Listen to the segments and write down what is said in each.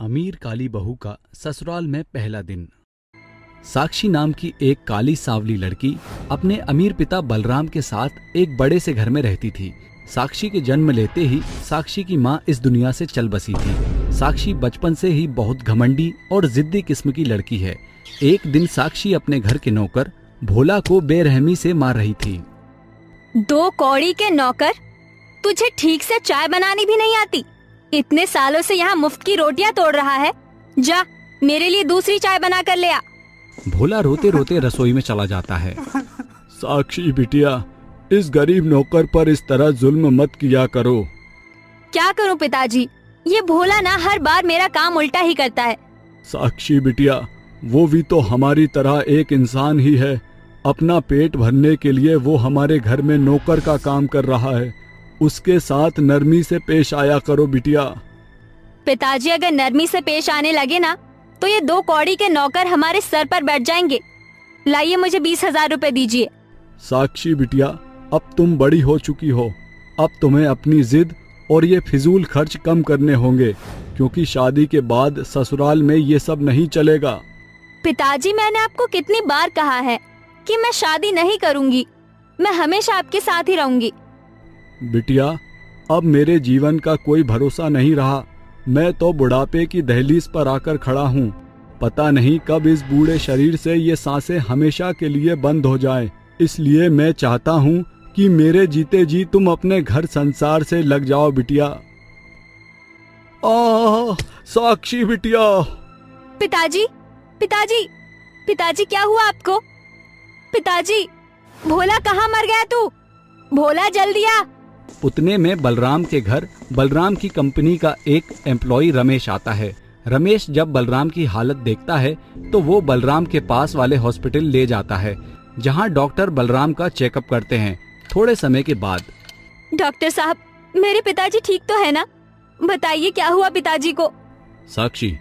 अमीर काली बहू का ससुराल में पहला दिन। साक्षी नाम की एक काली सांवली लड़की अपने अमीर पिता बलराम के साथ एक बड़े से घर में रहती थी। साक्षी के जन्म लेते ही साक्षी की माँ इस दुनिया से चल बसी थी। साक्षी बचपन से ही बहुत घमंडी और जिद्दी किस्म की लड़की है। एक दिन साक्षी अपने घर के नौकर भोला को बेरहमी से मार रही थी। 2 कौड़ी के नौकर, तुझे ठीक से चाय बनानी भी नहीं आती। इतने सालों से यहाँ मुफ्त की रोटियां तोड़ रहा है। जा मेरे लिए दूसरी चाय बना कर ले आ। भोला रोते रोते रसोई में चला जाता है। साक्षी बिटिया, इस गरीब नौकर पर इस तरह जुल्म मत किया करो। क्या करूं पिताजी, ये भोला ना हर बार मेरा काम उल्टा ही करता है। साक्षी बिटिया, वो भी तो हमारी तरह एक इंसान ही है। अपना पेट भरने के लिए वो हमारे घर में नौकर का काम कर रहा है। उसके साथ नरमी से पेश आया करो बिटिया। पिताजी, अगर नरमी से पेश आने लगे ना तो ये 2 कौड़ी के नौकर हमारे सर पर बैठ जाएंगे। लाइए, मुझे 20,000 रुपए दीजिए। साक्षी बिटिया, अब तुम बड़ी हो चुकी हो। अब तुम्हें अपनी जिद और ये फिजूल खर्च कम करने होंगे, क्योंकि शादी के बाद ससुराल में ये सब नहीं चलेगा। पिताजी, मैंने आपको कितनी बार कहा है कि मैं शादी नहीं करूंगी। मैं हमेशा आपके साथ ही रहूंगी। बिटिया, अब मेरे जीवन का कोई भरोसा नहीं रहा। मैं तो बुढ़ापे की दहलीज पर आकर खड़ा हूँ। पता नहीं कब इस बूढ़े शरीर से ये सांसें हमेशा के लिए बंद हो जाएं। इसलिए मैं चाहता हूँ कि मेरे जीते जी तुम अपने घर संसार से लग जाओ बिटिया। साक्षी बिटिया। पिताजी, पिताजी, पिताजी, क्या हुआ आपको? पिताजी, भोला कहाँ मर गया तू? भोला जल्दी आ। उतने में बलराम के घर बलराम की कंपनी का एक एम्प्लॉई रमेश आता है। रमेश जब बलराम की हालत देखता है तो वो बलराम के पास वाले हॉस्पिटल ले जाता है, जहां डॉक्टर बलराम का चेकअप करते हैं। थोड़े समय के बाद, डॉक्टर साहब, मेरे पिताजी ठीक तो है ना? बताइए क्या हुआ पिताजी को? साक्षी,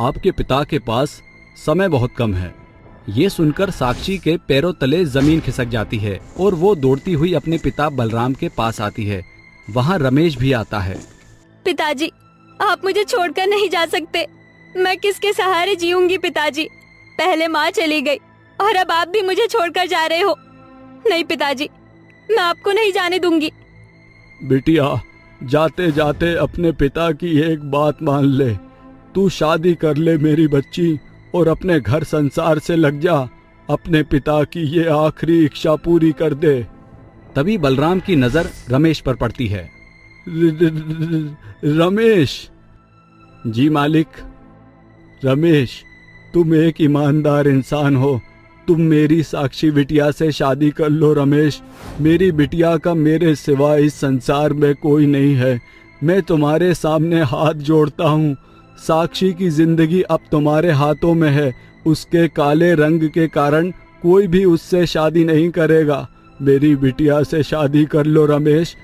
आपके पिता के पास समय बहुत कम है। ये सुनकर साक्षी के पैरों तले जमीन खिसक जाती है और वो दौड़ती हुई अपने पिता बलराम के पास आती है। वहाँ रमेश भी आता है। पिताजी, आप मुझे छोड़कर नहीं जा सकते। मैं किसके सहारे जीऊंगी पिताजी? पहले माँ चली गई और अब आप भी मुझे छोड़कर जा रहे हो। नहीं पिताजी, मैं आपको नहीं जाने दूंगी। बिटिया, जाते जाते अपने पिता की एक बात मान ले। तू शादी कर ले मेरी बच्ची, और अपने घर संसार से लग जा। अपने पिता की ये आखिरी इच्छा पूरी कर दे। तभी बलराम की नजर रमेश पर पड़ती है। रमेश? जी मालिक। रमेश, तुम एक ईमानदार इंसान हो। तुम मेरी साक्षी बिटिया से शादी कर लो रमेश। मेरी बिटिया का मेरे सिवा इस संसार में कोई नहीं है। मैं तुम्हारे सामने हाथ जोड़ता हूँ। साक्षी की जिंदगी अब तुम्हारे हाथों में है। उसके काले रंग के कारण कोई भी उससे शादी नहीं करेगा। मेरी बिटिया से शादी कर लो रमेश।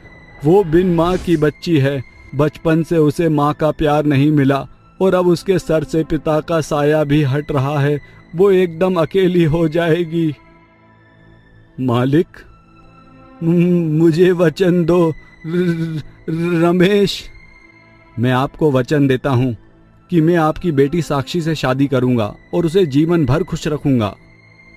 वो बिन माँ की बच्ची है। बचपन से उसे माँ का प्यार नहीं मिला और अब उसके सर से पिता का साया भी हट रहा है। वो एकदम अकेली हो जाएगी। मालिक, मुझे वचन दो। रमेश, मैं आपको वचन देता हूँ कि मैं आपकी बेटी साक्षी से शादी करूंगा और उसे जीवन भर खुश रखूंगा।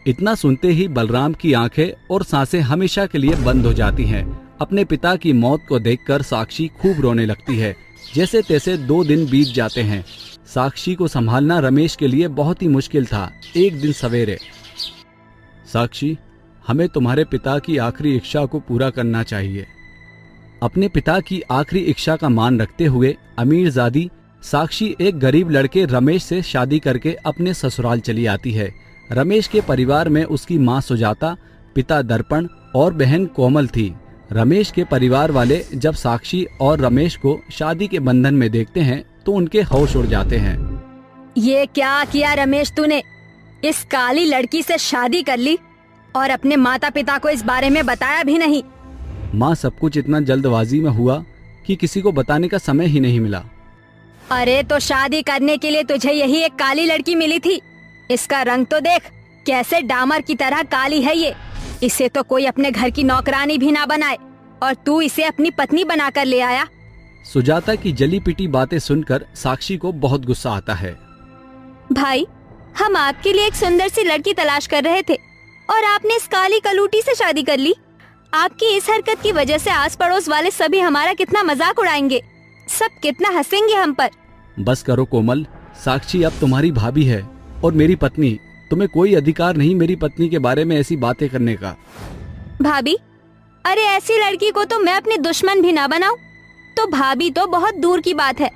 इतना सुनते ही बलराम की आंखें और सांसें हमेशा के लिए बंद हो जाती हैं। अपने पिता की मौत को देखकर साक्षी खूब रोने लगती है। जैसे तैसे 2 दिन बीत जाते हैं। साक्षी को संभालना रमेश के लिए बहुत ही मुश्किल था। एक दिन सवेरे, साक्षी, हमें तुम्हारे पिता की आखिरी इच्छा को पूरा करना चाहिए। अपने पिता की आखिरी इच्छा का मान रखते हुए अमीरजादी साक्षी एक गरीब लड़के रमेश से शादी करके अपने ससुराल चली आती है। रमेश के परिवार में उसकी माँ सुजाता, पिता दर्पण और बहन कोमल थी। रमेश के परिवार वाले जब साक्षी और रमेश को शादी के बंधन में देखते हैं तो उनके होश उड़ जाते हैं। ये क्या किया रमेश तूने? इस काली लड़की से शादी कर ली और अपने माता पिता को इस बारे में बताया भी नहीं। माँ, सब कुछ इतना जल्दबाजी में हुआ कि किसी को बताने का समय ही नहीं मिला। अरे तो शादी करने के लिए तुझे यही एक काली लड़की मिली थी। इसका रंग तो देख, कैसे डामर की तरह काली है ये। इसे तो कोई अपने घर की नौकरानी भी ना बनाए और तू इसे अपनी पत्नी बनाकर ले आया। सुजाता की जली पिटी बातें सुनकर साक्षी को बहुत गुस्सा आता है। भाई, हम आपके लिए एक सुंदर सी लड़की तलाश कर रहे थे और आपने इस काली कलूटी से शादी कर ली। आपकी इस हरकत की वजह से आस पड़ोस वाले सभी हमारा कितना मजाक उड़ाएंगे, सब कितना हंसेंगे हम पर। बस करो कोमल, साक्षी अब तुम्हारी भाभी है और मेरी पत्नी। तुम्हें कोई अधिकार नहीं मेरी पत्नी के बारे में ऐसी बातें करने का। भाभी, अरे ऐसी लड़की को तो मैं अपनी दुश्मन भी ना बनाऊं तो भाभी तो बहुत दूर की बात है।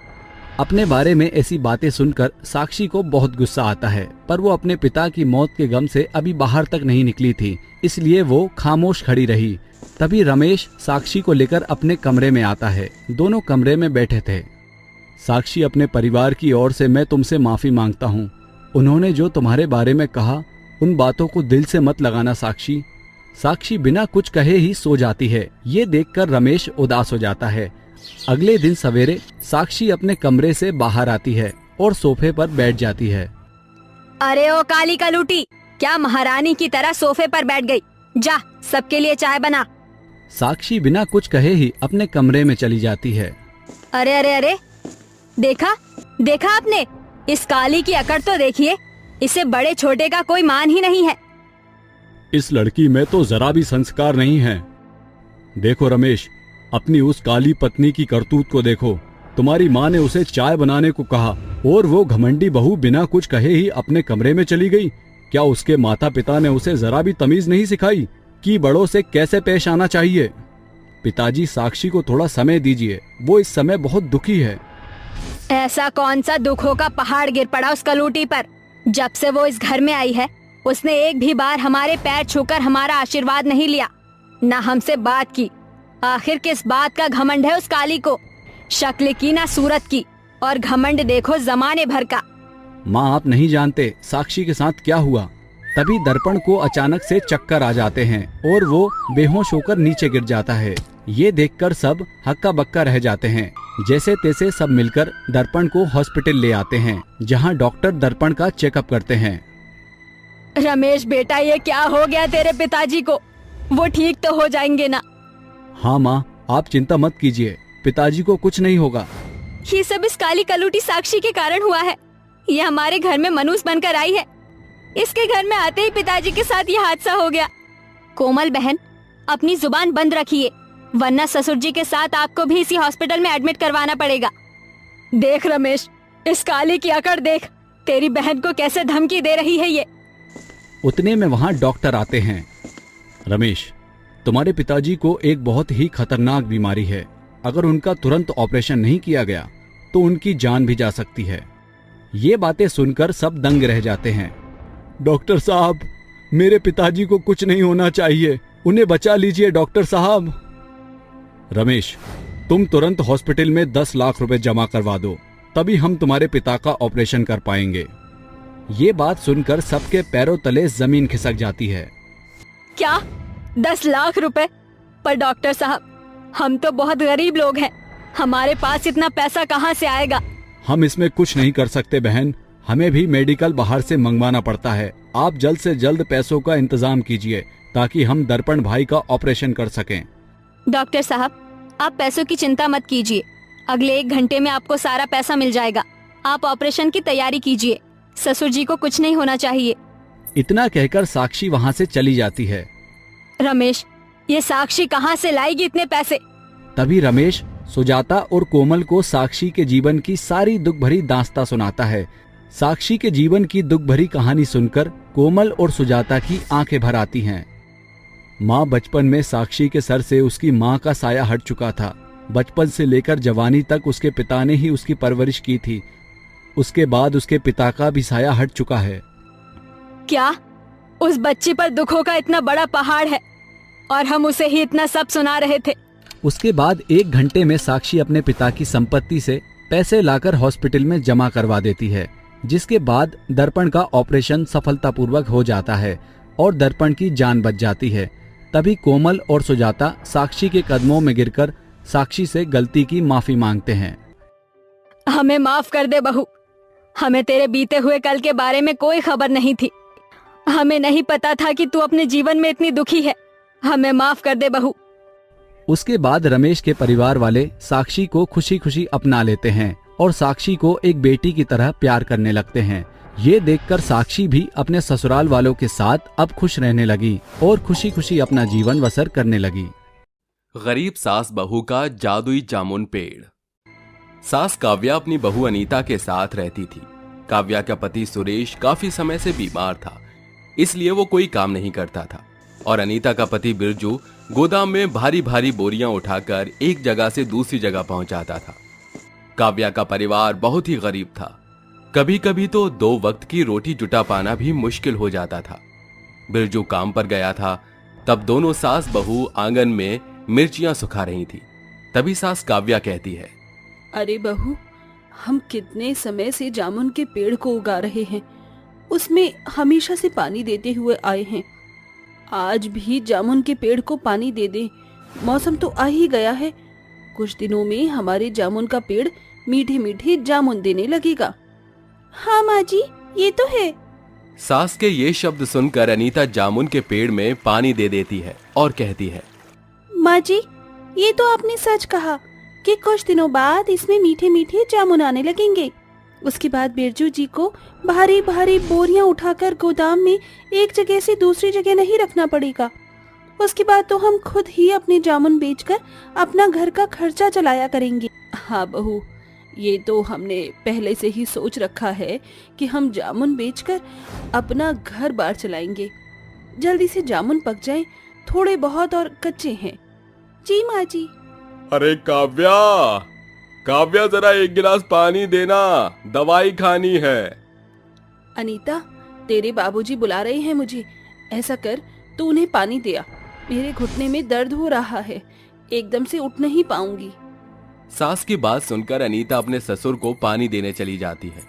अपने बारे में ऐसी बातें सुनकर साक्षी को बहुत गुस्सा आता है, पर वो अपने पिता की मौत के गम से अभी बाहर तक नहीं निकली थी, इसलिए वो खामोश खड़ी रही। तभी रमेश साक्षी को लेकर अपने कमरे में आता है। दोनों कमरे में बैठे थे। साक्षी, अपने परिवार की ओर से मैं तुमसे माफी मांगता हूँ। उन्होंने जो तुम्हारे बारे में कहा उन बातों को दिल से मत लगाना साक्षी। साक्षी बिना कुछ कहे ही सो जाती है। ये देखकर रमेश उदास हो जाता है। अगले दिन सवेरे साक्षी अपने कमरे से बाहर आती है और सोफे पर बैठ जाती है। अरे ओ काली कलूटी, क्या महारानी की तरह सोफे पर बैठ गई? जा, सबके लिए चाय बना। साक्षी बिना कुछ कहे ही अपने कमरे में चली जाती है। अरे अरे अरे, देखा देखा आपने? इस काली की अकड़ तो देखिए, इसे बड़े छोटे का कोई मान ही नहीं है। इस लड़की में तो जरा भी संस्कार नहीं है। देखो रमेश, अपनी उस काली पत्नी की करतूत को देखो। तुम्हारी माँ ने उसे चाय बनाने को कहा और वो घमंडी बहू बिना कुछ कहे ही अपने कमरे में चली गई। क्या उसके माता पिता ने उसे जरा भी तमीज नहीं सिखाई कि बड़ों से कैसे पेश आना चाहिए? पिताजी, साक्षी को थोड़ा समय दीजिए, वो इस समय बहुत दुखी है। ऐसा कौन सा दुखों का पहाड़ गिर पड़ा उस कलूटी पर? जब से वो इस घर में आई है उसने एक भी बार हमारे पैर छूकर हमारा आशीर्वाद नहीं लिया, न हमसे बात की। आखिर किस बात का घमंड है उस काली को? शक्ल की ना सूरत की, और घमंड देखो जमाने भर का। माँ, आप नहीं जानते साक्षी के साथ क्या हुआ। तभी दर्पण को अचानक से चक्कर आ जाते हैं और वो बेहोश होकर नीचे गिर जाता है। ये देखकर सब हक्का बक्का रह जाते हैं। जैसे तैसे सब मिलकर दर्पण को हॉस्पिटल ले आते हैं, जहाँ डॉक्टर दर्पण का चेकअप करते हैं। रमेश बेटा, ये क्या हो गया तेरे पिताजी को? वो ठीक तो हो जाएंगे ना? हाँ माँ, आप चिंता मत कीजिए, पिताजी को कुछ नहीं होगा। ये सब इस काली कलूटी साक्षी के कारण हुआ है। ये हमारे घर में मनूस बनकर आई है। इसके घर में आते ही पिताजी के साथ ये हादसा हो गया। कोमल बहन, अपनी जुबान बंद रखिए, वरना ससुर जी के साथ आपको भी इसी हॉस्पिटल में एडमिट करवाना पड़ेगा। देख रमेश, इस काली की अकड़ देख, तेरी बहन को कैसे धमकी दे रही है ये। उतने में वहाँ डॉक्टर आते हैं। रमेश, तुम्हारे पिताजी को एक बहुत ही खतरनाक बीमारी है। अगर उनका तुरंत ऑपरेशन नहीं किया गया तो उनकी जान भी जा सकती है। ये बातें सुनकर सब दंग रह जाते हैं। डॉक्टर साहब, मेरे पिताजी को कुछ नहीं होना चाहिए, उन्हें बचा लीजिए डॉक्टर साहब। रमेश, तुम तुरंत हॉस्पिटल में 10 लाख रुपए जमा करवा दो, तभी हम तुम्हारे पिता का ऑपरेशन कर पाएंगे। ये बात सुनकर सबके पैरों तले जमीन खिसक जाती है। क्या 10 लाख रुपए? पर डॉक्टर साहब, हम तो बहुत गरीब लोग हैं, हमारे पास इतना पैसा कहाँ से आएगा? हम इसमें कुछ नहीं कर सकते बहन, हमें भी मेडिकल बाहर से मंगवाना पड़ता है। आप जल्द से जल्द पैसों का इंतजाम कीजिए ताकि हम दर्पण भाई का ऑपरेशन कर सकें। डॉक्टर साहब, आप पैसों की चिंता मत कीजिए, अगले 1 घंटे में आपको सारा पैसा मिल जाएगा। आप ऑपरेशन की तैयारी कीजिए, ससुर जी को कुछ नहीं होना चाहिए। इतना कहकर साक्षी वहाँ से चली जाती है। रमेश, ये साक्षी कहाँ से लाएगी इतने पैसे? तभी रमेश सुजाता और कोमल को साक्षी के जीवन की सारी दुख भरी दास्तां सुनाता है। साक्षी के जीवन की दुख भरी कहानी सुनकर कोमल और सुजाता की आंखें भर आती हैं। माँ, बचपन में साक्षी के सर से उसकी माँ का साया हट चुका था। बचपन से लेकर जवानी तक उसके पिता ने ही उसकी परवरिश की थी। उसके बाद उसके पिता का भी साया हट चुका है। क्या उस बच्ची पर दुखों का इतना बड़ा पहाड़ है और हम उसे ही इतना सब सुना रहे थे? उसके बाद 1 घंटे में साक्षी अपने पिता की संपत्ति से पैसे लाकर हॉस्पिटल में जमा करवा देती है, जिसके बाद दर्पण का ऑपरेशन सफलतापूर्वक हो जाता है और दर्पण की जान बच जाती है। तभी कोमल और सुजाता साक्षी के कदमों में गिरकर साक्षी से गलती की माफी मांगते हैं। हमें माफ कर दे बहू, हमें तेरे बीते हुए कल के बारे में कोई खबर नहीं थी। हमें नहीं पता था कि तू अपने जीवन में इतनी दुखी है। हमें माफ कर दे बहू। उसके बाद रमेश के परिवार वाले साक्षी को खुशी खुशी अपना लेते हैं और साक्षी को एक बेटी की तरह प्यार करने लगते हैं। ये देखकर साक्षी भी अपने ससुराल वालों के साथ अब खुश रहने लगी और खुशी खुशी अपना जीवन बसर करने लगी। गरीब सास बहू का जादुई जामुन पेड़। सास काव्या अपनी बहू अनीता के साथ रहती थी। काव्या का पति सुरेश काफी समय से बीमार था, इसलिए वो कोई काम नहीं करता था और अनीता का पति बिरजू गोदाम में भारी भारी बोरियां उठाकर एक जगह से दूसरी जगह पहुंचाता था। काव्या का परिवार बहुत ही गरीब था। कभी कभी तो 2 वक्त की रोटी जुटा पाना भी मुश्किल हो जाता था। बिरजू काम पर गया था, तब दोनों सास बहू आंगन में मिर्चियां सुखा रही थी। तभी सास काव्या कहती है, अरे बहू, हम कितने समय से जामुन के पेड़ को उगा रहे हैं, उसमें हमेशा से पानी देते हुए आए हैं। आज भी जामुन के पेड़ को पानी दे दे। मौसम तो आ ही गया है, कुछ दिनों में हमारे जामुन का पेड़ मीठे मीठे जामुन देने लगेगा। हाँ माँ जी, ये तो है। सास के ये शब्द सुनकर अनीता जामुन के पेड़ में पानी दे देती है और कहती है, माँ जी, ये तो आपने सच कहा कि कुछ दिनों बाद इसमें मीठे मीठे जामुन आने लगेंगे। उसके बाद बिरजू जी को भारी भारी बोरियां उठाकर गोदाम में एक जगह से दूसरी जगह नहीं रखना पड़ेगा। उसके बाद तो हम खुद ही अपने जामुन बेचकर अपना घर का खर्चा चलाया करेंगे। हाँ बहू, ये तो हमने पहले से ही सोच रखा है कि हम जामुन बेचकर अपना घर बार चलाएंगे। जल्दी से जामुन पक जाएं, थोड़े बहुत और कच्चे हैं। जी माँ जी। अरे काव्या, काव्या जरा एक गिलास पानी देना, दवाई खानी है। अनीता, तेरे बाबूजी बुला रहे हैं मुझे। ऐसा कर, तू उन्हें पानी दे आ। मेरे घुटने में दर्द हो रहा है, एकदम से उठ नहीं पाऊंगी। सास की बात सुनकर अनीता अपने ससुर को पानी देने चली जाती है।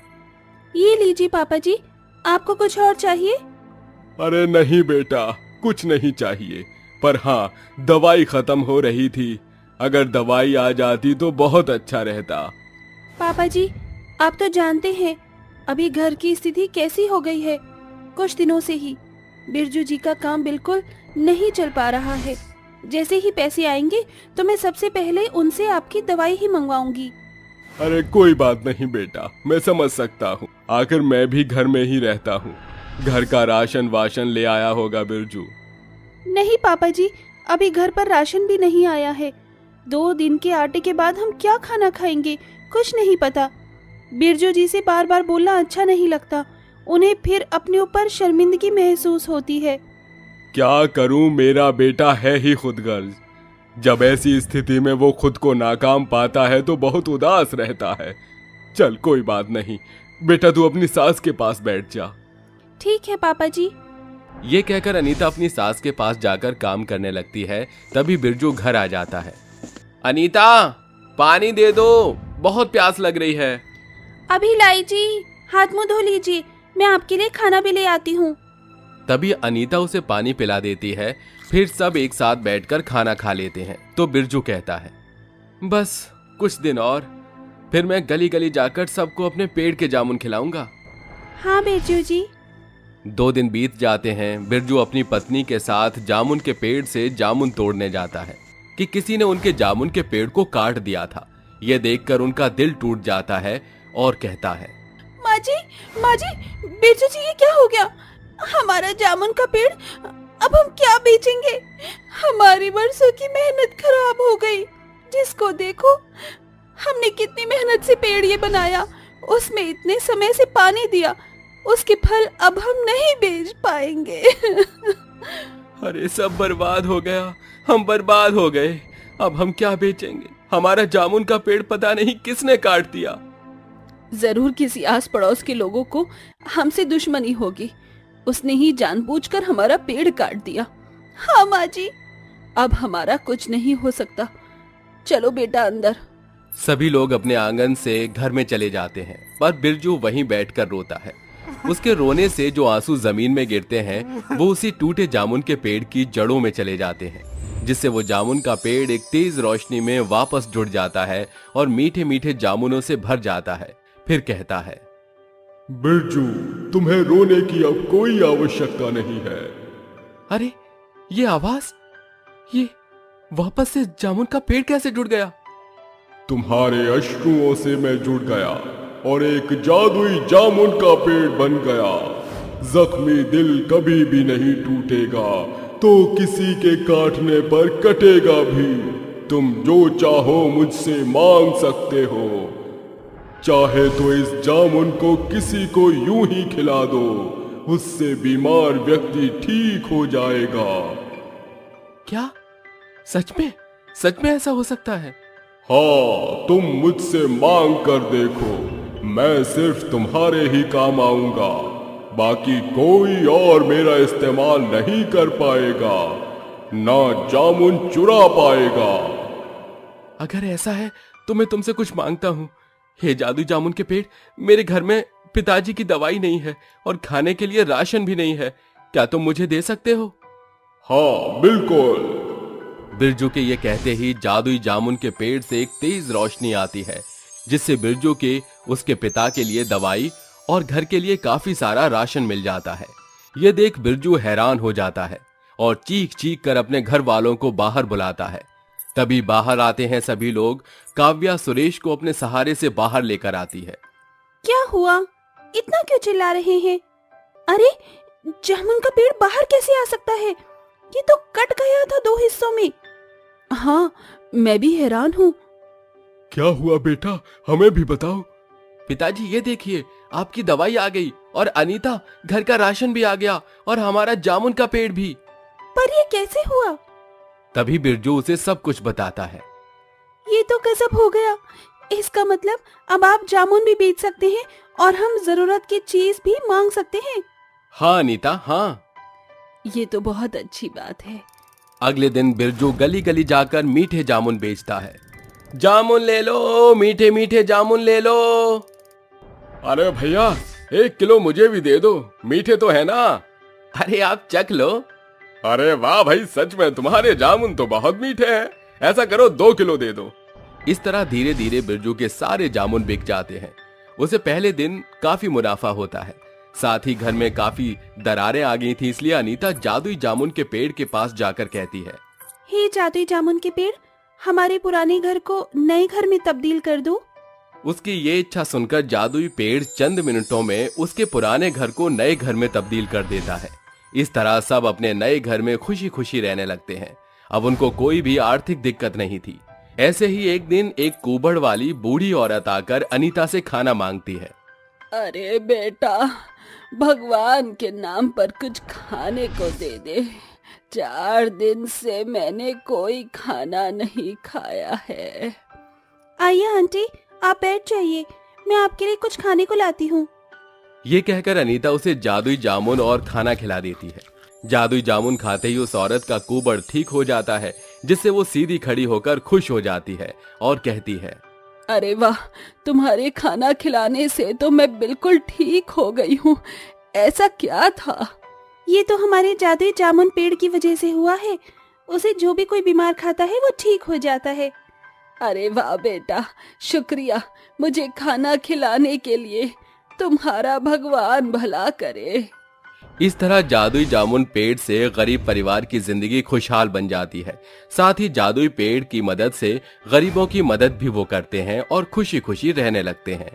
ये लीजिए पापा जी, आपको कुछ और चाहिए? अरे नहीं बेटा, कुछ नहीं चाहिए, पर हाँ, दवाई खत्म हो रही थी। अगर दवाई आ जाती तो बहुत अच्छा रहता। पापा जी, आप तो जानते हैं अभी घर की स्थिति कैसी हो गई है। कुछ दिनों से ही बिरजू जी का काम बिल्कुल नहीं चल पा रहा है। जैसे ही पैसे आएंगे तो मैं सबसे पहले उनसे आपकी दवाई ही मंगवाऊंगी। अरे कोई बात नहीं बेटा, मैं समझ सकता हूँ। आखिर मैं भी घर में ही रहता हूँ। घर का राशन वाशन ले आया होगा बिरजू। नहीं पापा जी, अभी घर पर राशन भी नहीं आया है। 2 दिन के आटे के बाद हम क्या खाना खाएंगे, कुछ नहीं पता। बिरजू जी से बार बार बोलना अच्छा नहीं लगता, उन्हें फिर अपने ऊपर शर्मिंदगी महसूस होती है। क्या करूं, मेरा बेटा है ही खुदगर्ज। जब ऐसी स्थिति में वो खुद को नाकाम पाता है तो बहुत उदास रहता है। चल कोई बात नहीं बेटा, तू अपनी सास के पास बैठ जा। ठीक है पापा जी। ये कहकर अनीता अपनी सास के पास जाकर काम करने लगती है। तभी बिरजू घर आ जाता है। अनीता, पानी दे दो, बहुत प्यास लग रही है। अभी लाई जी, हाथ मुंह धो लीजिए, मैं आपके लिए खाना भी ले आती हूँ। तभी अनीता उसे पानी पिला देती है। फिर सब एक साथ बैठकर खाना खा लेते हैं। तो बिरजू कहता है, बस कुछ दिन और, फिर मैं गली गली जाकर सबको अपने पेड़ के जामुन खिलाऊंगा। हाँ बिरजू जी। 2 दिन बीत जाते हैं। बिरजू अपनी पत्नी के साथ जामुन के पेड़ से जामुन तोड़ने जाता है कि किसी ने उनके जामुन के पेड़ को काट दिया था। यह देखकर उनका दिल टूट जाता है और कहता है, माँ जी, बिरजू जी ये क्या हो गया? हमारा जामुन का पेड़ अब हम क्या बेचेंगे? हमारी बरसों की मेहनत खराब हो गई। जिसको देखो, हमने कितनी मेहनत से पेड़ ये बनाया, उसमें इतने समय से पानी दिया, उसके फल अब हम नहीं बेच पाएंगे। अरे सब बर्बाद हो गया, हम बर्बाद हो गए। अब हम क्या बेचेंगे? हमारा जामुन का पेड़ पता नहीं किसने काट दिया। जरूर किसी आस पड़ोस के लोगों को हमसे दुश्मनी होगी, उसने ही जानबूझकर हमारा पेड़ काट दिया। हाँ माँ जी, अब हमारा कुछ नहीं हो सकता। चलो बेटा अंदर। सभी लोग अपने आंगन से घर में चले जाते हैं, पर बिरजू वहीं बैठकर रोता है। उसके रोने से जो आंसू जमीन में गिरते हैं वो उसी टूटे जामुन के पेड़ की जड़ों में चले जाते हैं, जिससे वो जामुन का पेड़ एक तेज रोशनी में वापस जुड़ जाता है और मीठे मीठे जामुनों से भर जाता है। फिर कहता है, बिरजू, तुम्हें रोने की अब कोई आवश्यकता नहीं है। अरे ये आवाज, वापस से जामुन का पेड़ कैसे जुड़ गया? तुम्हारे अश्रुओं से मैं जुड़ गया और एक जादुई जामुन का पेड़ बन गया। जख्मी दिल कभी भी नहीं टूटेगा, तो किसी के काटने पर कटेगा भी। तुम जो चाहो मुझसे मांग सकते हो। चाहे तो इस जामुन को किसी को यूं ही खिला दो, उससे बीमार व्यक्ति ठीक हो जाएगा। क्या सच में ऐसा हो सकता है? हाँ, तुम मुझसे मांग कर देखो, मैं सिर्फ तुम्हारे ही काम आऊंगा। बाकी कोई और मेरा इस्तेमाल नहीं कर पाएगा, ना जामुन चुरा पाएगा। अगर ऐसा है तो मैं तुमसे कुछ मांगता हूँ। हे जादुई जामुन के पेड़, मेरे घर में पिताजी की दवाई नहीं है और खाने के लिए राशन भी नहीं है। क्या तुम मुझे दे सकते हो? हाँ बिल्कुल। बिरजू के ये कहते ही जादुई जामुन के पेड़ से एक तेज रोशनी आती है, जिससे बिरजू के उसके पिता के लिए दवाई और घर के लिए काफी सारा राशन मिल जाता है। ये देख बिरजू हैरान हो जाता है और चीख चीख कर अपने घर वालों को बाहर बुलाता है। तभी बाहर आते हैं सभी लोग। काव्या सुरेश को अपने सहारे से बाहर लेकर आती है। क्या हुआ? इतना क्यों चिल्ला रहे हैं? अरे, जामुन का पेड़ बाहर कैसे आ सकता है? ये तो कट गया था 2 हिस्सों में। हाँ, मैं भी हैरान हूँ। क्या हुआ बेटा, हमें भी बताओ। पिताजी ये देखिए, आपकी दवाई आ गई और अनीता, घर का राशन भी आ गया और हमारा जामुन का पेड़ भी। पर ये कैसे हुआ? तभी बिरजू उसे सब कुछ बताता है। ये तो गजब हो गया। इसका मतलब अब आप जामुन भी बेच सकते हैं और हम जरूरत की चीज भी मांग सकते हैं। हाँ अनीता, हाँ। ये तो बहुत अच्छी बात है। अगले दिन बिरजू गली गली जाकर मीठे जामुन बेचता है। जामुन ले लो, मीठे मीठे जामुन ले लो। अरे भैया, 1 किलो मुझे भी दे दो, मीठे तो है ना। अरे आप चख लो। अरे वाह भाई, सच में तुम्हारे जामुन तो बहुत मीठे हैं। ऐसा करो 2 किलो दे दो। इस तरह धीरे धीरे बिरजू के सारे जामुन बिक जाते हैं। उसे पहले दिन काफी मुनाफा होता है। साथ ही घर में काफी दरारें आ गई थी, इसलिए अनीता जादुई जामुन के पेड़ के पास जाकर कहती है, हे जादुई जामुन के पेड़, हमारे पुराने घर को नए घर में तब्दील कर दो। उसकी ये इच्छा सुनकर जादुई पेड़ चंद मिनटों में उसके पुराने घर को नए घर में तब्दील कर देता है। इस तरह सब अपने नए घर में खुशी खुशी रहने लगते हैं। अब उनको कोई भी आर्थिक दिक्कत नहीं थी। ऐसे ही एक दिन एक कुबड़ वाली बूढ़ी औरत आकर अनीता से खाना मांगती है। अरे बेटा, भगवान के नाम पर कुछ खाने को दे दे। 4 दिन से मैंने कोई खाना नहीं खाया है। आइए आंटी, आप बैठ जाइए, मैं आपके लिए कुछ खाने को लाती हूँ। ये कहकर अनीता उसे जादुई जामुन और खाना खिला देती है। जादुई जामुन खाते ही उस औरत का कुबड़ ठीक हो जाता है, जिससे वो सीधी खड़ी होकर खुश हो जाती है और कहती है, अरे वाह, तुम्हारे खाना खिलाने से तो मैं बिल्कुल ठीक हो गई हूँ। ऐसा क्या था? ये तो हमारे जादुई जामुन पेड़ की वजह से हुआ है। उसे जो भी कोई बीमार खाता है वो ठीक हो जाता है। अरे वाह बेटा, शुक्रिया मुझे खाना खिलाने के लिए। तुम्हारा भगवान भला करे। इस तरह जादुई जामुन पेड़ से गरीब परिवार की जिंदगी खुशहाल बन जाती है। साथ ही जादुई पेड़ की मदद से गरीबों की मदद भी वो करते हैं और खुशी खुशी रहने लगते हैं।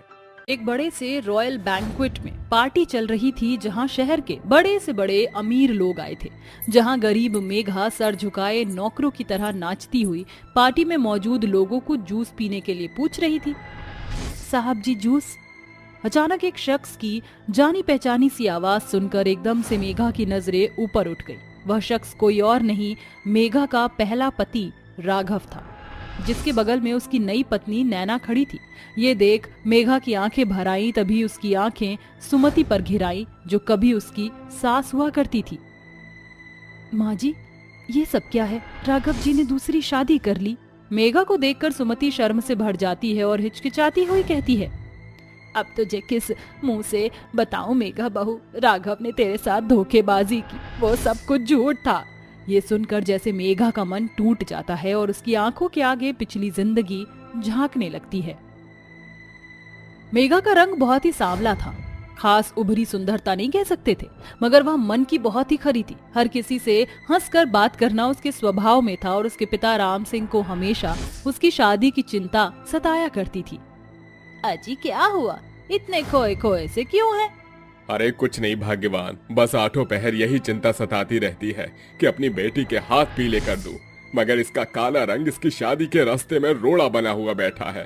एक बड़े से रॉयल बैंक्वेट में पार्टी चल रही थी, जहां शहर के बड़े से बड़े अमीर लोग आए थे। जहां गरीब मेघा सर झुकाए नौकरों की तरह नाचती हुई पार्टी में मौजूद लोगों को जूस पीने के लिए पूछ रही थी। साहब जी जूस? अचानक एक शख्स की जानी पहचानी सी आवाज सुनकर एकदम से मेघा की नजरें ऊपर उठ गई। वह शख्स कोई और नहीं, मेघा का पहला पति राघव था, जिसके बगल में उसकी नई पत्नी नैना खड़ी थी। ये देख मेघा की आंखें भर आईं। तभी उसकी आंखें सुमति पर घिराई, जो कभी उसकी सास हुआ करती थी। माँ जी, ये सब क्या है? राघव जी ने दूसरी शादी कर ली। मेघा को देखकर सुमति शर्म से भर जाती है और हिचकिचाती हुई कहती है, अब तुझे किस मुंह से बताऊं मेघा बहू, राघव ने तेरे साथ धोखेबाजी की, वो सब कुछ झूठ था। ये सुनकर जैसे मेघा का मन टूट जाता है और उसकी आंखों के आगे पिछली जिंदगी झांकने लगती है। मेघा का रंग बहुत ही सांवला था, खास उभरी सुंदरता नहीं कह सकते थे, मगर वह मन की बहुत ही खरी थी। हर किसी से हंसकर बात करना उसके स्वभाव में था और उसके पिता राम सिंह को हमेशा उसकी शादी की चिंता सताया करती थी। अजी क्या हुआ, इतने खोए खोए से क्यों है? अरे कुछ नहीं भाग्यवान, बस आठों पहर यही चिंता सताती रहती है कि अपनी बेटी के हाथ पीले कर दूं, मगर इसका काला रंग इसकी शादी के रास्ते में रोड़ा बना हुआ बैठा है।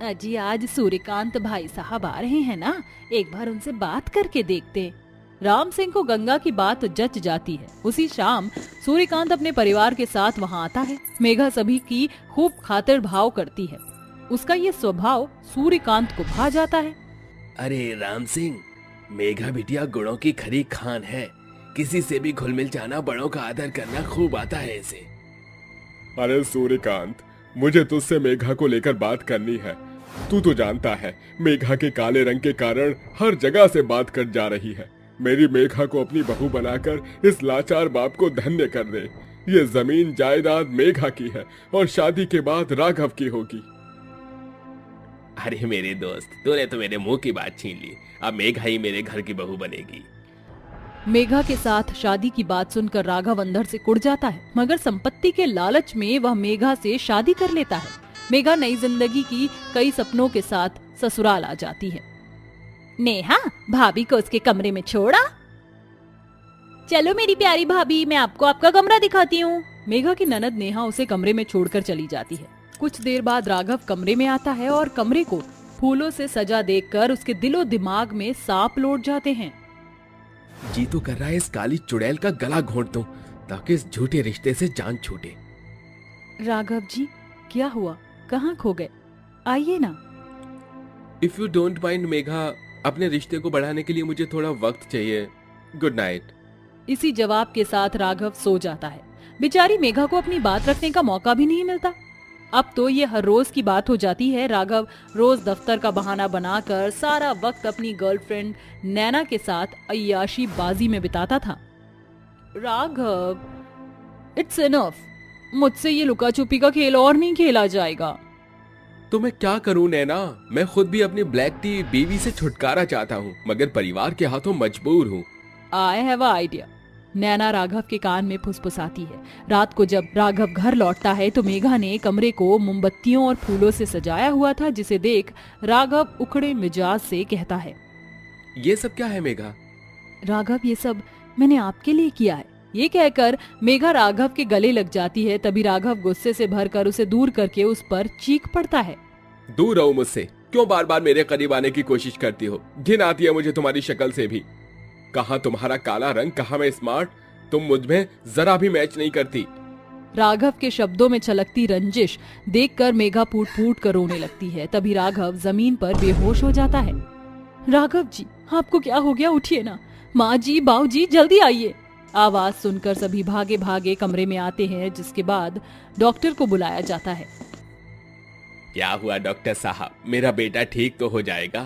अजी आज सूर्यकांत भाई साहब आ रहे हैं ना, एक बार उनसे बात करके देखते। राम सिंह को गंगा की बात जच जाती है। उसी शाम सूर्यकांत अपने परिवार के साथ वहाँ आता है। मेघा सभी की खूब खातिर भाव करती है। उसका ये स्वभाव सूर्यकांत को भा जाता है। अरे राम सिंह, मेघा बिटिया गुणों की खरी खान है, किसी से भी घुल मिल जाना, बड़ों का आदर करना खूब आता है इसे। अरे सूर्यकांत, मुझे तुझसे मेघा को लेकर बात करनी है। तू तो जानता है मेघा के काले रंग के कारण हर जगह से बात कट जा रही है। मेरी मेघा को अपनी बहू बनाकर इस लाचार बाप को धन्य कर दे। ये जमीन जायदाद मेघा की है और शादी के बाद राघव की होगी। अरे मेरे दोस्त, तूने तो मेरे मुंह की बात छीन ली। अब मेघा ही मेरे घर की बहू बनेगी। मेघा के साथ शादी की बात सुनकर राघव अंदर से कुड़ जाता है, मगर संपत्ति के लालच में वह मेघा से शादी कर लेता है। मेघा नई जिंदगी की कई सपनों के साथ ससुराल आ जाती है। नेहा, भाभी को उसके कमरे में छोड़ा। चलो मेरी प्यारी भाभी, मैं आपको आपका कमरा दिखाती हूँ। मेघा की ननद नेहा उसे कमरे में छोड़कर चली जाती है। कुछ देर बाद राघव कमरे में आता है और कमरे को फूलों से सजा देखकर उसके दिलो दिमाग में सांप लौट जाते हैं। जी तो कर रहा है इस काली चुड़ैल का गला घोंट दूं, ताकि इस झूठे रिश्ते से जान छूटे। राघव जी, क्या हुआ, कहाँ खो गए? आइए ना। If you don't mind Megha, अपने रिश्ते को बढ़ाने के लिए मुझे थोड़ा वक्त चाहिए। Good night. इसी जवाब के साथ राघव सो जाता है। बेचारी मेघा को अपनी बात रखने का मौका भी नहीं मिलता। अब तो ये हर रोज की बात हो जाती है। राघव रोज दफ्तर का बहाना बनाकर सारा वक्त अपनी गर्लफ्रेंड नैना के साथ अय्याशी बाजी में बिताता था। राघव, इट्स इनफ, मुझसे ये लुका छुपी का खेल और नहीं खेला जाएगा। तो मैं क्या करूं नैना, मैं खुद भी अपनी ब्लैक टी बीवी से छुटकारा चाहता हूं, मगर परिवार के हाथों मजबूर हूं। I have a idea. Naina Raghav के कान में फुसफुसाती है। रात को जब राघव घर लौटता है तो मेघा ने कमरे को मोमबत्तियों और फूलों से सजाया हुआ था, जिसे देख राघव उखड़े मिजाज से कहता है, ये सब क्या है मेघा? राघव, ये सब मैंने आपके लिए किया है। ये कहकर मेघा राघव के गले लग जाती है। तभी राघव गुस्से से भरकर उसे दूर करके उस पर चीख पड़ता है, दूर रहो मुझसे, क्यों बार बार मेरे करीब आने की कोशिश करती हो? घिन आती है मुझे तुम्हारी शक्ल से भी। कहाँ तुम्हारा काला रंग, कहाँ मैं स्मार्ट, तुम मुझ में जरा भी मैच नहीं करती। राघव के शब्दों में छलकती रंजिश देखकर मेघा फूट फूट कर रोने लगती है। तभी राघव जमीन पर बेहोश हो जाता है। राघव जी, आपको क्या हो गया? उठिए ना। माँ जी, बाऊ जी, जल्दी आइए। आवाज सुनकर सभी भागे भागे कमरे में आते हैं, जिसके बाद डॉक्टर को बुलाया जाता है। क्या हुआ डॉक्टर साहब, मेरा बेटा ठीक तो हो जाएगा?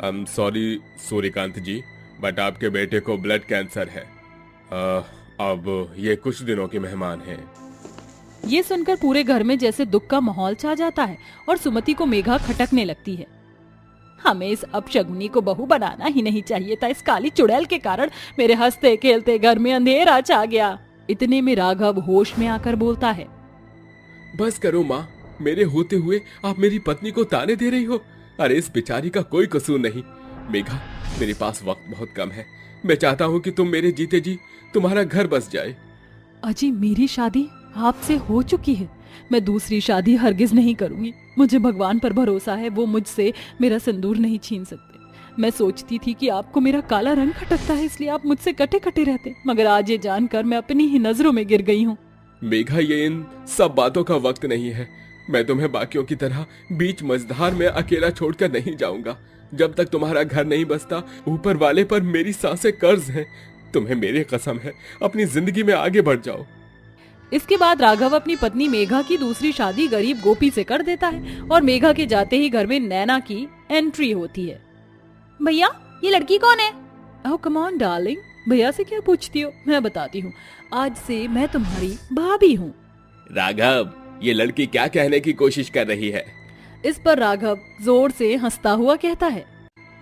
I am sorry Suryakant ji, but आपके बेटे को ब्लड कैंसर है। अब ये कुछ दिनों के मेहमान हैं। ये सुनकर पूरे घर में जैसे दुख का माहौल छा जाता है और सुमति को मेघा खटकने लगती है। हमें इस अपशगुनी को बहू बनाना ही नहीं चाहिए था। इस काली चुड़ैल के कारण मेरे हंसते खेलते घर में अंधेरा छा गया। इतने में राघव होश में आकर बोलता है, बस करो माँ, मेरे होते हुए आप मेरी पत्नी को ताने दे रही हो। अरे इस बेचारी का कोई कसूर नहीं। मेघा, मेरे पास वक्त बहुत कम है। मैं चाहता हूँ कि तुम मेरे जीते जी तुम्हारा घर बस जाए। अजी, मेरी शादी आपसे हो चुकी है। मैं दूसरी शादी हरगिज नहीं करूंगी। मुझे भगवान पर भरोसा है, वो मुझसे मेरा सिंदूर नहीं छीन सकते। मैं सोचती थी कि आपको मेरा काला रंग खटकता है, इसलिए आप मुझसे कटे कटे रहते, मगर आज ये जानकर मैं अपनी ही नजरों में गिर गई हूँ। मेघा, ये इन सब बातों का वक्त नहीं है। मैं तुम्हें बाकियों की तरह बीच मझधार में अकेला छोड़कर नहीं जाऊंगा। जब तक तुम्हारा घर नहीं बसता, ऊपर वाले पर मेरी सांसें कर्ज हैं। तुम्हें मेरी कसम है, अपनी जिंदगी में आगे बढ़ जाओ। इसके बाद राघव अपनी पत्नी मेघा की दूसरी शादी गरीब गोपी से कर देता है और मेघा के जाते ही घर में नैना की एंट्री होती है। भैया, ये लड़की कौन है? ओह कम ऑन डार्लिंग, भैया से क्या पूछती हो? मैं बताती हूँ, आज से मैं तुम्हारी भाभी हूँ। राघव, ये लड़की क्या कहने की कोशिश कर रही है? इस पर राघव जोर से हंसता हुआ कहता है,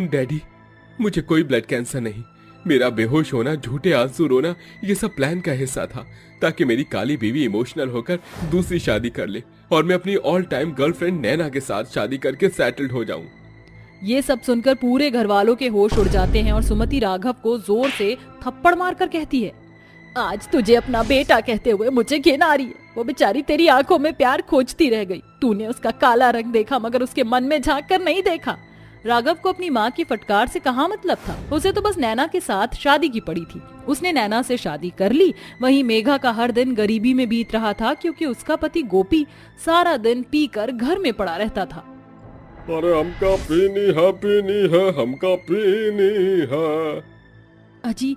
डैडी, मुझे कोई ब्लड कैंसर नहीं। मेरा बेहोश होना, झूठे आंसू रोना, ये सब प्लान का हिस्सा था ताकि मेरी काली बीवी इमोशनल होकर दूसरी शादी कर ले और मैं अपनी ऑल टाइम गर्लफ्रेंड नैना के साथ शादी करके सेटल्ड हो जाऊं। ये सब सुनकर पूरे घर वालों के होश उड़ जाते हैं और सुमति राघव को जोर से थप्पड़ मारकर कहती है, आज तुझे अपना बेटा कहते हुए मुझे घिन आ रही है। वो बेचारी तेरी आंखों में प्यार खोजती रह गई। तूने उसका काला रंग देखा मगर उसके मन में झांक कर नहीं देखा। राघव को अपनी माँ की फटकार से कहाँ मतलब था, उसे तो बस नैना के साथ शादी की पड़ी थी। उसने नैना से शादी कर ली। वहीं मेघा का हर दिन गरीबी में बीत रहा था क्योंकि उसका पति गोपी सारा दिन पीकर घर में पड़ा रहता था। अरे हमका पीनी है हमका पीनी है। अजी,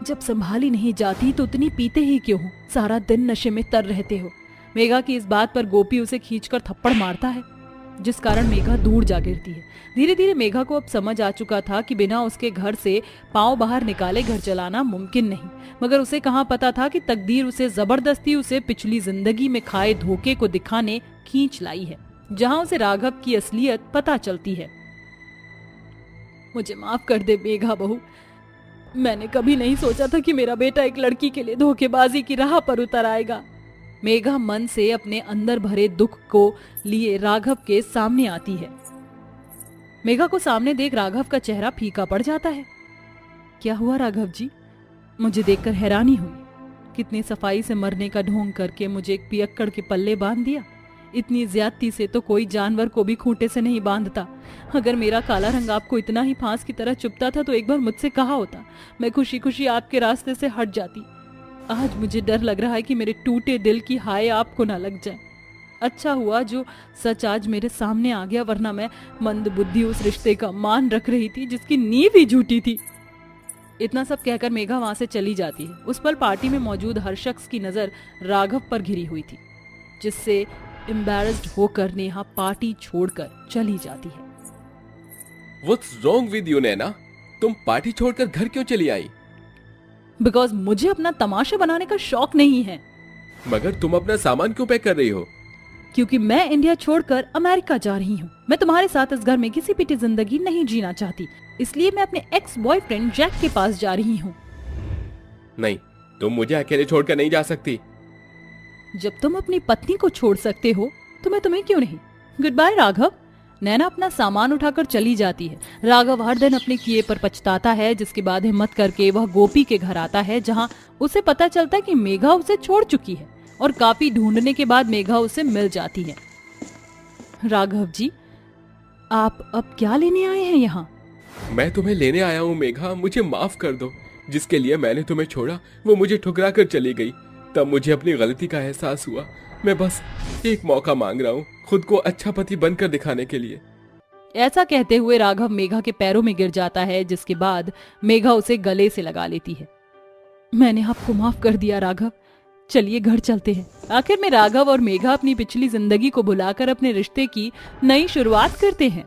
जब संभाली नहीं जाती तो उतनी पीते ही क्यों हो? सारा दिन नशे में तर रहते हो। मेघा की इस बात पर गोपी उसे खींचकर थप्पड़ मारता है, जिस कारण मेघा दूर जा गिरती है। धीरे धीरे मेघा को अब समझ आ चुका था कि बिना उसके घर से पांव बाहर निकाले घर चलाना मुमकिन नहीं, मगर उसे कहाँ पता था कि तकदीर उसे जबरदस्ती उसे पिछली जिंदगी में खाए धोखे को दिखाने खींच लाई है, जहाँ उसे राघव की असलियत पता चलती है। मुझे माफ कर दे मेघा बहू, मैंने कभी नहीं सोचा था कि मेरा बेटा एक लड़की के लिए धोखेबाजी की राह पर उतर आएगा। मेघा मन से अपने अंदर भरे दुख को लिए राघव के सामने आती है। मेघा को सामने देख राघव का चेहरा फीका पड़ जाता है। क्या हुआ राघव जी? मुझे देखकर हैरानी हुई। कितनी सफाई से मरने का ढोंग करके मुझे एक पियक्कड़ के पल्ले बांध दिया। इतनी ज्यादती से तो कोई जानवर को भी खूंटे से नहीं बांधता। अगर मेरा काला रंग आपको इतना ही फांस की तरह चुभता था तो एक बार मुझसे कहा होता, मैं खुशी खुशी आपके रास्ते से हट जाती। आज मुझे डर लग रहा है कि मेरे टूटे दिल की हाय आपको ना लग जाए। अच्छा हुआ जो सच आज मेरे सामने आ गया, वरना मैं मंद बुद्धि उस रिश्ते का मान रख रही थी जिसकी नींव ही झूठी थी। इतना सब कहकर मेघा वहां से चली जाती है। उस पल पार्टी में मौजूद हर शख्स की नजर राघव पर घिरी हुई थी, जिससे एम्बैरेस्ड होकर नेहा पार्टी छोड़कर चली जाती है। What's wrong with you, नैना? तुम पार्टी छोड़कर घर क्यों चली आई? बिकॉज मुझे अपना तमाशा बनाने का शौक नहीं है। मगर तुम अपना सामान क्यों पैक कर रही हो? क्योंकि मैं इंडिया छोड़कर अमेरिका जा रही हूँ। मैं तुम्हारे साथ इस घर में किसी पीटी जिंदगी नहीं जीना चाहती, इसलिए मैं अपने एक्स बॉयफ्रेंड जैक के पास जा रही हूँ। नहीं, तुम मुझे अकेले छोड़कर नहीं जा सकती। जब तुम अपनी पत्नी को छोड़ सकते हो तो मैं तुम्हें क्यों नहीं। Good bye Raghav. नैना अपना सामान उठाकर चली जाती है। राघव हर दिन अपने किए पर पछताता है, जिसके बाद हिम्मत करके वह गोपी के घर आता है, जहाँ उसे पता चलता है कि मेघा उसे छोड़ चुकी है और काफी ढूंढने के बाद मेघा उसे मिल जाती है। राघव जी, आप अब क्या लेने आए हैं यहाँ? मैं तुम्हें लेने आया हूँ मेघा, मुझे माफ कर दो। जिसके लिए मैंने तुम्हें छोड़ा वो मुझे ठुकरा कर चली गई। तब मुझे अपनी गलती का एहसास हुआ। मैं बस एक मौका मांग रहा हूँ खुद को अच्छा पति बनकर दिखाने के लिए। ऐसा कहते हुए राघव मेघा के पैरों में गिर जाता है, जिसके बाद मेघा उसे गले से लगा लेती है। मैंने आपको माफ कर दिया राघव, चलिए घर चलते हैं। आखिर में राघव और मेघा अपनी पिछली जिंदगी को भुलाकर अपने रिश्ते की नई शुरुआत करते हैं।